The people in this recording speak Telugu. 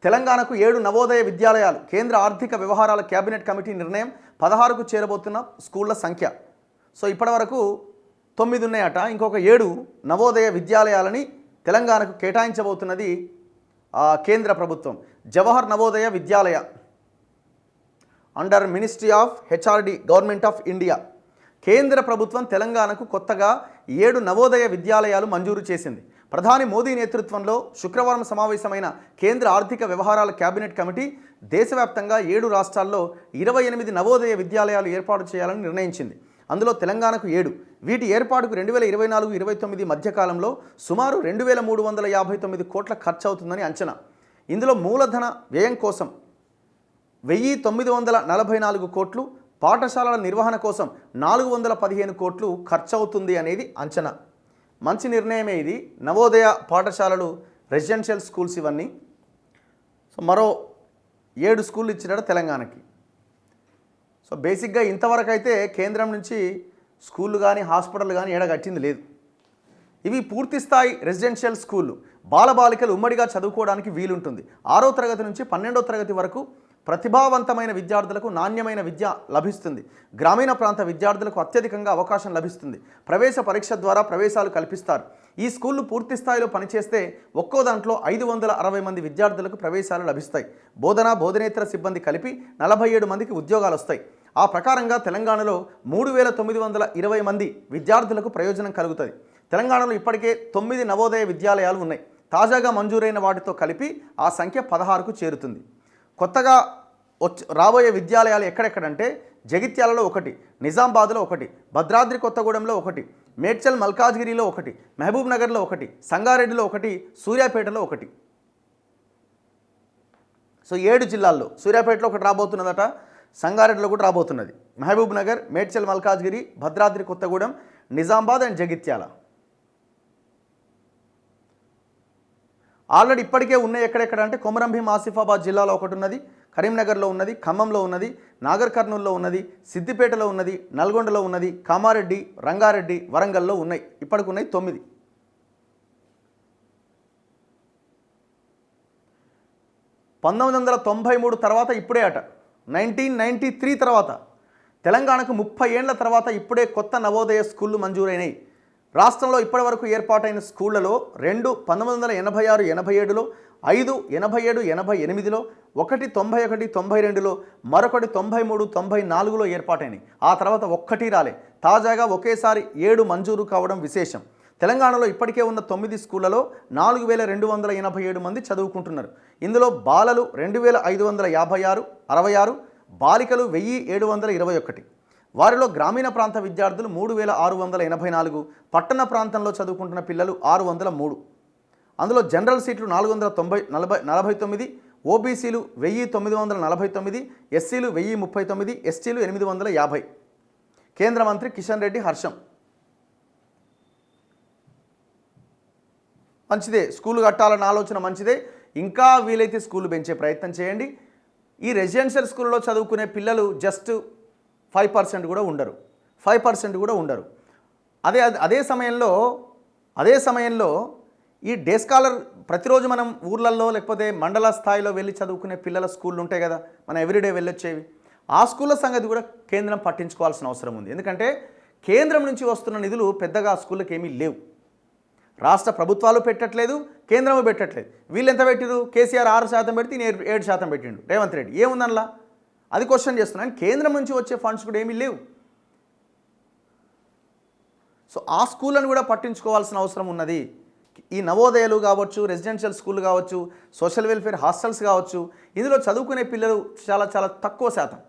తెలంగాణకు 7 నవోదయ విద్యాలయాలు. కేంద్ర ఆర్థిక వ్యవహారాల కేబినెట్ కమిటీ నిర్ణయం. 16కు చేరబోతున్న స్కూళ్ల సంఖ్య. సో ఇప్పటివరకు 9 ఉన్నాయట. ఇంకొక 7 నవోదయ విద్యాలయాలని తెలంగాణకు కేటాయించబోతున్నది కేంద్ర ప్రభుత్వం. Jawahar Navodaya Vidyalaya under ministry of HRD, government of India. కేంద్ర ప్రభుత్వం తెలంగాణకు కొత్తగా 7 నవోదయ విద్యాలయాలు మంజూరు చేసింది. ప్రధాని మోదీ నేతృత్వంలో శుక్రవారం సమావేశమైన కేంద్ర ఆర్థిక వ్యవహారాల కేబినెట్ కమిటీ దేశవ్యాప్తంగా 7 రాష్ట్రాల్లో 28 నవోదయ విద్యాలయాలు ఏర్పాటు చేయాలని నిర్ణయించింది. అందులో తెలంగాణకు 7. వీటి ఏర్పాటుకు 2024-29 మధ్యకాలంలో సుమారు 2359 కోట్ల ఖర్చు అవుతుందని అంచనా. ఇందులో మూలధన వ్యయం కోసం 1944 కోట్లు, పాఠశాలల నిర్వహణ కోసం 415 కోట్లు ఖర్చు అవుతుంది అనేది అంచనా. మంచి నిర్ణయమే ఇది. నవోదయ పాఠశాలలు, రెసిడెన్షియల్ స్కూల్స్ ఇవన్నీ. సో మరో 7 స్కూళ్ళు ఇచ్చినాడు తెలంగాణకి. సో బేసిక్గా ఇంతవరకు అయితే కేంద్రం నుంచి స్కూళ్ళు కానీ హాస్పిటల్ కానీ కట్టింది లేదు. ఇవి పూర్తి స్థాయి రెసిడెన్షియల్ స్కూళ్ళు. బాలబాలికలు ఉమ్మడిగా చదువుకోవడానికి వీలుంటుంది. 6వ తరగతి నుంచి 12వ తరగతి వరకు ప్రతిభావంతమైన విద్యార్థులకు నాణ్యమైన విద్య లభిస్తుంది. గ్రామీణ ప్రాంత విద్యార్థులకు అత్యధికంగా అవకాశం లభిస్తుంది. ప్రవేశ పరీక్ష ద్వారా ప్రవేశాలు కల్పిస్తారు. ఈ స్కూళ్ళు పూర్తి స్థాయిలో పనిచేస్తే ఒక్కో దాంట్లో 560 మంది విద్యార్థులకు ప్రవేశాలు లభిస్తాయి. బోధనేతర సిబ్బంది కలిపి 47 మందికి ఉద్యోగాలు వస్తాయి. ఆ ప్రకారంగా తెలంగాణలో 3920 మంది విద్యార్థులకు ప్రయోజనం కలుగుతుంది. తెలంగాణలో ఇప్పటికే 9 నవోదయ విద్యాలయాలు ఉన్నాయి. తాజాగా మంజూరైన వాటితో కలిపి ఆ సంఖ్య 16కు చేరుతుంది. కొత్తగా రాబోయే విద్యాలయాలు ఎక్కడెక్కడంటే జగిత్యాలలో 1, నిజామాబాద్లో 1, భద్రాద్రి కొత్తగూడెంలో 1, మేడ్చల్ మల్కాజ్గిరిలో 1, మహబూబ్ నగర్లో 1, సంగారెడ్డిలో 1, సూర్యాపేటలో 1. సో 7 జిల్లాల్లో సూర్యాపేటలో 1 రాబోతున్నదట, సంగారెడ్డిలో కూడా రాబోతున్నది. మహబూబ్ నగర్, మేడ్చల్ మల్కాజ్గిరి, భద్రాద్రి కొత్తగూడెం, నిజామాబాద్ అండ్ జగిత్యాల. ఆల్రెడీ ఇప్పటికే ఉన్నాయి. ఎక్కడెక్కడ అంటే కొమరంభీం ఆసిఫాబాద్ జిల్లాలో 1 ఉన్నది, కరీంనగర్లో ఉన్నది, ఖమ్మంలో ఉన్నది, నాగర్ కర్నూల్లో ఉన్నది, సిద్దిపేటలో ఉన్నది, నల్గొండలో ఉన్నది, కామారెడ్డి, రంగారెడ్డి, వరంగల్లో ఉన్నాయి. ఇప్పటికి ఉన్నాయి 9. (1993) తర్వాత ఇప్పుడే అట 1993 తర్వాత తెలంగాణకు 30 ఏళ్ల తర్వాత ఇప్పుడే కొత్త నవోదయ స్కూళ్ళు మంజూరైనాయి. రాష్ట్రంలో ఇప్పటివరకు ఏర్పాటైన స్కూళ్లలో 2 1986-87లో, 5 87-88లో, 1 91-92లో, మరొకటి 93-94లో ఏర్పాటైనాయి. ఆ తర్వాత ఒక్కటి రాలే. తాజాగా ఒకేసారి 7 మంజూరు కావడం విశేషం. తెలంగాణలో ఇప్పటికే ఉన్న 9 స్కూళ్లలో 4287 మంది చదువుకుంటున్నారు. ఇందులో బాలలు 2556, 66, బాలికలు 1721. వారిలో గ్రామీణ ప్రాంత విద్యార్థులు 3684, పట్టణ ప్రాంతంలో చదువుకుంటున్న పిల్లలు 603. అందులో జనరల్ సీట్లు 449, ఓబీసీలు 1949, ఎస్సీలు 1039, ఎస్టీలు 850. కేంద్ర మంత్రి కిషన్ రెడ్డి హర్షం. మంచిదే, స్కూలు కట్టాలన్న ఆలోచన మంచిదే. ఇంకా వీలైతే స్కూలు పెంచే ప్రయత్నం చేయండి. ఈ రెసిడెన్షియల్ స్కూల్లో చదువుకునే పిల్లలు జస్ట్ 5% కూడా ఉండరు, 5% కూడా ఉండరు. అదే సమయంలో ఈ డే స్కాలర్ ప్రతిరోజు మనం ఊర్లలో లేకపోతే మండల స్థాయిలో వెళ్ళి చదువుకునే పిల్లల స్కూళ్ళు ఉంటాయి కదా, మనం ఎవ్రీడే వెళ్ళొచ్చేవి. ఆ స్కూళ్ళ సంగతి కూడా కేంద్రం పట్టించుకోవాల్సిన అవసరం ఉంది. ఎందుకంటే కేంద్రం నుంచి వస్తున్న నిధులు పెద్దగా ఆ స్కూళ్ళకి ఏమీ లేవు. రాష్ట్ర ప్రభుత్వాలు పెట్టట్లేదు, కేంద్రము పెట్టట్లేదు. వీళ్ళు ఎంత పెట్టిరు? కేసీఆర్ 6% పెడితే 7% పెట్టిండు రేవంత్ రెడ్డి. ఏముందనలా? అది క్వశ్చన్ చేస్తున్నాను. కేంద్రం నుంచి వచ్చే ఫండ్స్ కూడా ఏమీ లేవు. సో ఆ స్కూళ్ళను కూడా పట్టించుకోవాల్సిన అవసరం ఉన్నది. ఈ నవోదయాలు కావచ్చు, రెసిడెన్షియల్ స్కూల్ కావచ్చు, సోషల్ వెల్ఫేర్ హాస్టల్స్ కావచ్చు, ఇందులో చదువుకునే పిల్లలు చాలా చాలా తక్కువ శాతం.